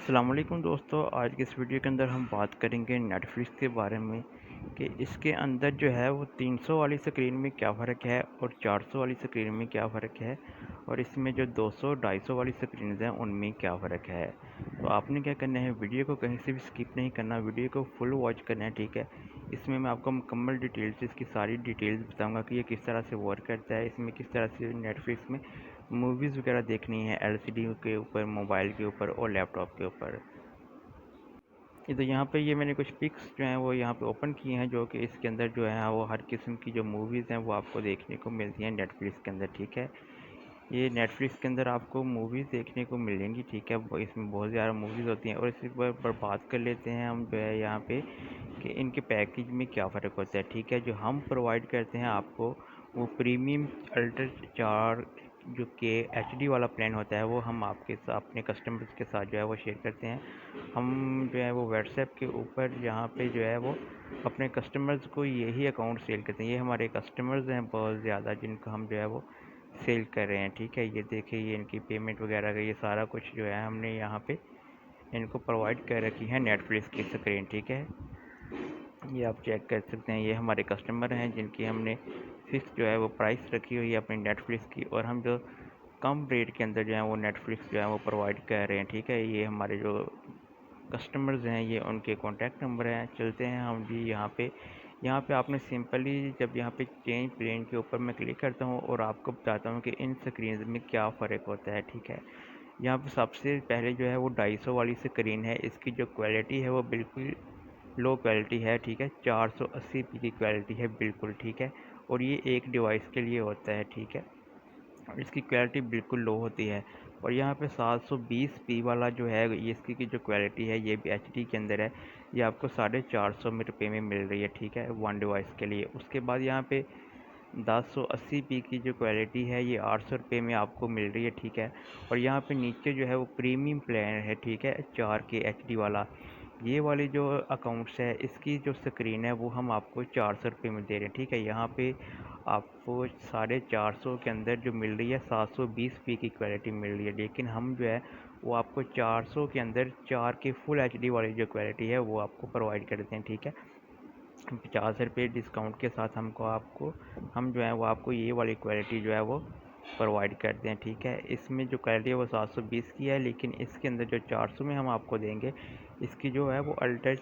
अस्सलाम वालेकुम दोस्तों। आज की इस वीडियो के अंदर हम बात करेंगे नेटफ्लिक्स के बारे में कि इसके अंदर जो है वो 300 वाली स्क्रीन में क्या फ़र्क है और 400 वाली स्क्रीन में क्या फ़र्क है और इसमें जो 200 250 वाली स्क्रीन हैं उनमें क्या फ़र्क है। तो आपने क्या करना है, वीडियो को कहीं से भी स्किप नहीं करना, वीडियो को फुल वॉच करना है, ठीक है। इसमें मैं आपको मुकम्मल डिटेल से इसकी सारी डिटेल्स बताऊंगा कि ये किस तरह से वर्क करता है, इसमें किस तरह से नेटफ्लिक्स में मूवीज़ वगैरह देखनी है एलसीडी के ऊपर, मोबाइल के ऊपर और लैपटॉप के ऊपर। ये तो यहाँ पे ये मैंने कुछ पिक्स जो हैं वो यहाँ पे ओपन किए हैं, जो कि इसके अंदर जो है वो हर किस्म की जो मूवीज़ हैं वो आपको देखने को मिलती हैं नेटफ्लिक्स के अंदर, ठीक है। ये नेटफ्लिक्स के अंदर आपको मूवीज़ देखने को मिलेंगी, ठीक है। इसमें बहुत ज़्यादा मूवीज़ होती हैं और इसी पर बात कर लेते हैं हम जो है यहाँ पे कि इनके पैकेज में क्या फ़र्क होता है, ठीक है। जो हम प्रोवाइड करते हैं आपको वो प्रीमियम अल्ट्रा 4 जो कि एचडी वाला प्लान होता है वो हम आपके साथ अपने कस्टमर्स के साथ जो है वो शेयर करते हैं। हम जो है वो व्हाट्सएप के ऊपर यहाँ पे जो है वो अपने कस्टमर्स को यही अकाउंट सेल करते हैं। ये हमारे कस्टमर्स हैं बहुत ज़्यादा जिनको हम जो है वो सेल कर रहे हैं, ठीक है। ये देखिए, ये इनकी पेमेंट वगैरह का ये सारा कुछ जो है हमने यहाँ पे इनको प्रोवाइड कर रखी है नेटफ्लिक्स की स्क्रीन, ठीक है। ये आप चेक कर सकते हैं, ये हमारे कस्टमर हैं जिनकी हमने फिक्स जो है वो प्राइस रखी हुई है अपनी नेटफ्लिक्स की, और हम जो कम रेट के अंदर जो है वो नेटफ्लिक्स जो है वो प्रोवाइड कर रहे हैं, ठीक है। ये हमारे जो कस्टमर्स हैं ये उनके कॉन्टैक्ट नंबर हैं। चलते हैं हम भी यहाँ पे आपने सिंपली जब यहाँ पे चेंज प्लेन के ऊपर मैं क्लिक करता हूँ और आपको बताता हूँ कि इन स्क्रीन में क्या फ़र्क होता है, ठीक है। यहाँ पे सबसे पहले जो है वो 250 वाली स्क्रीन है, इसकी जो क्वालिटी है वो बिल्कुल लो क्वालिटी है, ठीक है। 480p की क्वालिटी है बिल्कुल, ठीक है। और ये एक डिवाइस के लिए होता है, ठीक है। और इसकी क्वालिटी बिल्कुल लो होती है। और यहाँ पे 720p वाला जो है ये इसकी की जो क्वालिटी है ये भी एचडी के अंदर है, ये आपको 450 रुपये में मिल रही है, ठीक है, वन डिवाइस के लिए। उसके बाद यहाँ पे 1080p की जो क्वालिटी है ये 800 रुपये में आपको मिल रही है, ठीक है। और यहाँ पे नीचे जो है वो प्रीमियम प्लान है, ठीक है, 4K एचडी वाला। ये वाली जो अकाउंट्स है इसकी जो स्क्रीन है वो हम आपको 400 रुपये में दे रहे हैं, ठीक है। यहाँ पे आपको 450 के अंदर जो मिल रही है 720p की क्वालिटी मिल रही है, लेकिन हम जो है वो आपको 400 के अंदर 4K फुल एचडी वाली जो क्वालिटी है वो आपको प्रोवाइड करते हैं, ठीक है। 50 रुपये डिस्काउंट के साथ हम जो है वो आपको ये वाली क्वालिटी जो है वो प्रोवाइड करते हैं, ठीक है। इसमें जो क्वालिटी है वो 720 की है, लेकिन इसके अंदर जो 400 में हम आपको देंगे इसकी जो है वो अल्ट्रा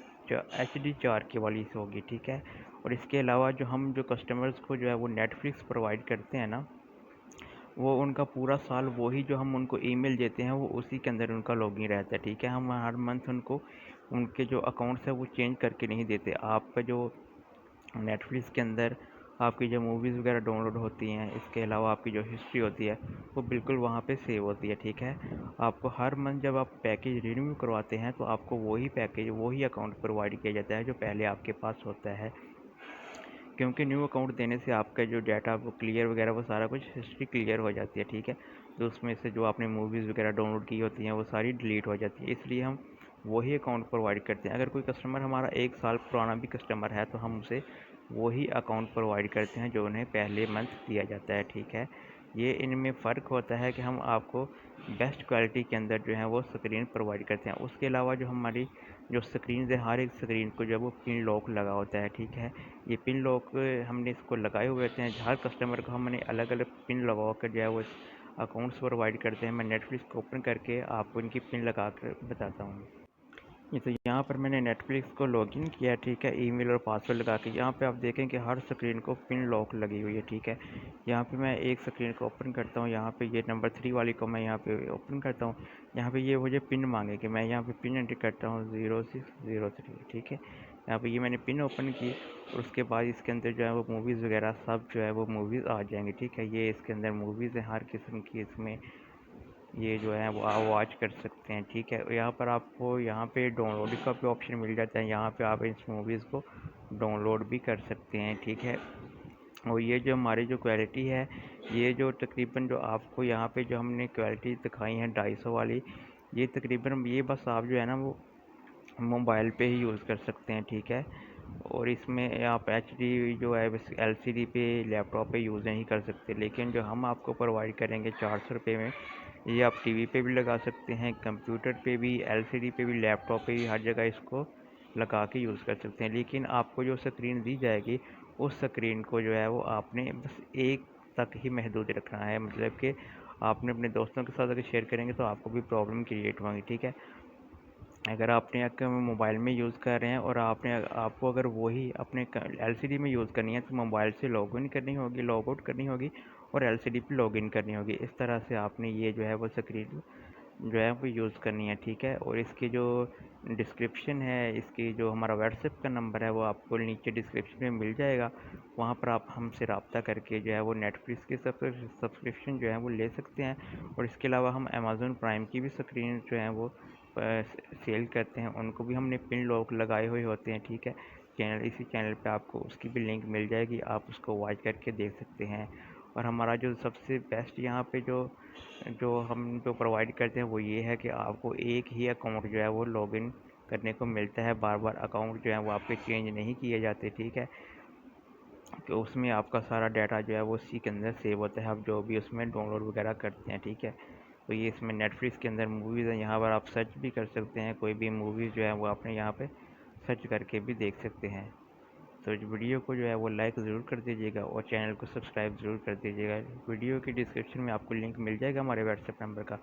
HD 4K वाली होगी, ठीक है। और इसके अलावा जो कस्टमर्स को जो है वो नेटफ्लिक्स प्रोवाइड करते हैं ना, वो उनका पूरा साल वही जो हम उनको ईमेल देते हैं वो उसी के अंदर उनका लॉगिन रहता है, ठीक है। हम हर मंथ उनको उनके जो अकाउंट्स है वो चेंज करके नहीं देते। आपका जो नेटफ्लिक्स के अंदर आपकी जो मूवीज़ वगैरह डाउनलोड होती हैं, इसके अलावा आपकी जो हिस्ट्री होती है वो बिल्कुल वहाँ पे सेव होती है, ठीक है। आपको हर मंथ जब आप पैकेज रिन्यू करवाते हैं तो आपको वही पैकेज वही अकाउंट प्रोवाइड किया जाता है जो पहले आपके पास होता है, क्योंकि न्यू अकाउंट देने से आपका जो डाटा वो क्लियर वगैरह वो सारा कुछ हिस्ट्री क्लियर हो जाती है, ठीक है। तो उसमें से जो आपने मूवीज़ वगैरह डाउनलोड की होती हैं वो सारी डिलीट हो जाती है, इसलिए हम वही अकाउंट प्रोवाइड करते हैं। अगर कोई कस्टमर हमारा 1 साल पुराना भी कस्टमर है तो हम उसे वही अकाउंट प्रोवाइड करते हैं जो उन्हें पहले मंथ दिया जाता है, ठीक है। ये इनमें फ़र्क होता है कि हम आपको बेस्ट क्वालिटी के अंदर जो है वो स्क्रीन प्रोवाइड करते हैं। उसके अलावा जो हमारी जो स्क्रीन है, हर एक स्क्रीन को जब वो पिन लॉक लगा होता है, ठीक है। ये पिन लॉक हमने इसको लगाए हुए होते हैं, हर कस्टमर को हमने अलग अलग पिन लगा कर जो है वो अकाउंट्स प्रोवाइड करते हैं। मैं नेटफ्लिक्स को ओपन करके आपको इनकी पिन लगा कर बताता हूँ। ये तो यहाँ पर मैंने नेटफ्लिक्स को लॉगिन किया, ठीक है, ईमेल और पासवर्ड लगा के। यहाँ पे आप देखें कि हर स्क्रीन को पिन लॉक लगी हुई है, ठीक है। यहाँ पे मैं एक स्क्रीन को ओपन करता हूँ, यहाँ पे ये नंबर 3 वाली को मैं यहाँ पे ओपन करता हूँ। यहाँ पे ये मुझे पिन मांगे कि मैं यहाँ पे पिन एंटर करता हूँ 0603, ठीक है। यहाँ पे ये मैंने पिन ओपन की और उसके बाद इसके अंदर जो है वो मूवीज़ वगैरह सब जो है वो मूवीज़ आ जाएंगी, ठीक है। ये इसके अंदर मूवीज़ हैं हर किस्म की, इसमें ये जो है वो आप वॉच कर सकते हैं, ठीक है। यहाँ पर आपको यहाँ पे डाउनलोड का भी ऑप्शन मिल जाता है, यहाँ पे आप इस मूवीज़ को डाउनलोड भी कर सकते हैं, ठीक है। और ये जो हमारी जो क्वालिटी है, ये जो तकरीबन जो आपको यहाँ पे जो हमने क्वालिटी दिखाई है 250 वाली, ये तकरीबन ये बस आप जो है ना वो मोबाइल पे ही यूज़ कर सकते हैं, ठीक है। और इसमें आप एचडी जो है बस एलसीडी पे लैपटॉप पे यूज़ नहीं कर सकते, लेकिन जो हम आपको प्रोवाइड करेंगे 400 रुपये में, ये आप टीवी पे भी लगा सकते हैं, कंप्यूटर पे भी, एलसीडी पे भी, लैपटॉप पे भी, हर जगह इसको लगा के यूज़ कर सकते हैं। लेकिन आपको जो स्क्रीन दी जाएगी उस स्क्रीन को जो है वो आपने बस एक तक ही महदूद रखना है। मतलब कि आपने अपने दोस्तों के साथ अगर शेयर करेंगे तो आपको भी प्रॉब्लम क्रिएट होगी, ठीक है। अगर आपने अगर मोबाइल में यूज़ कर रहे हैं और आपको अगर वही अपने एलसीडी में यूज़ करनी है तो मोबाइल से लॉग इन करनी होगी, लॉग आउट करनी होगी और एलसीडी पे लॉग इन करनी होगी। इस तरह से आपने ये जो है वो स्क्रीन जो है वो यूज़ करनी है, ठीक है। और इसकी जो डिस्क्रिप्शन है, इसकी जो हमारा व्हाट्सएप का नंबर है वो आपको नीचे डिस्क्रिप्शन में मिल जाएगा। वहाँ पर आप हमसे रब्ता करके जो है वो नेटफ्लिक्स की सब्सक्रिप्शन जो है वो ले सकते हैं। और इसके अलावा हम अमेज़न प्राइम की भी स्क्रीन जो है वो सेल करते हैं, उनको भी हमने पिन लॉक लगाए हुए होते हैं, ठीक है। इसी चैनल पे आपको उसकी भी लिंक मिल जाएगी, आप उसको वॉच करके देख सकते हैं। और हमारा जो सबसे बेस्ट यहाँ पे जो जो हम जो प्रोवाइड करते हैं वो ये है कि आपको एक ही अकाउंट जो है वो लॉगिन करने को मिलता है, बार बार अकाउंट जो है वो आपके चेंज नहीं किए जाते, ठीक है। तो उसमें आपका सारा डाटा जो है वो उसी के अंदर सेव होता है, आप जो भी उसमें डाउनलोड वगैरह करते हैं, ठीक है। तो ये इसमें नेटफ्लिक्स के अंदर मूवीज़ हैं, यहाँ पर आप सर्च भी कर सकते हैं, कोई भी मूवीज़ जो है वो आपने यहाँ पे सर्च करके भी देख सकते हैं। तो इस वीडियो को जो है वो लाइक ज़रूर कर दीजिएगा और चैनल को सब्सक्राइब ज़रूर कर दीजिएगा। वीडियो की डिस्क्रिप्शन में आपको लिंक मिल जाएगा हमारे व्हाट्सएप नंबर का,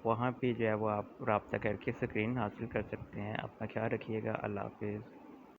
वहाँ पे जो है वो आप रब्ता करके स्क्रीन हासिल कर सकते हैं। अपना ख्याल रखिएगा। अल्लाह हाफिज़।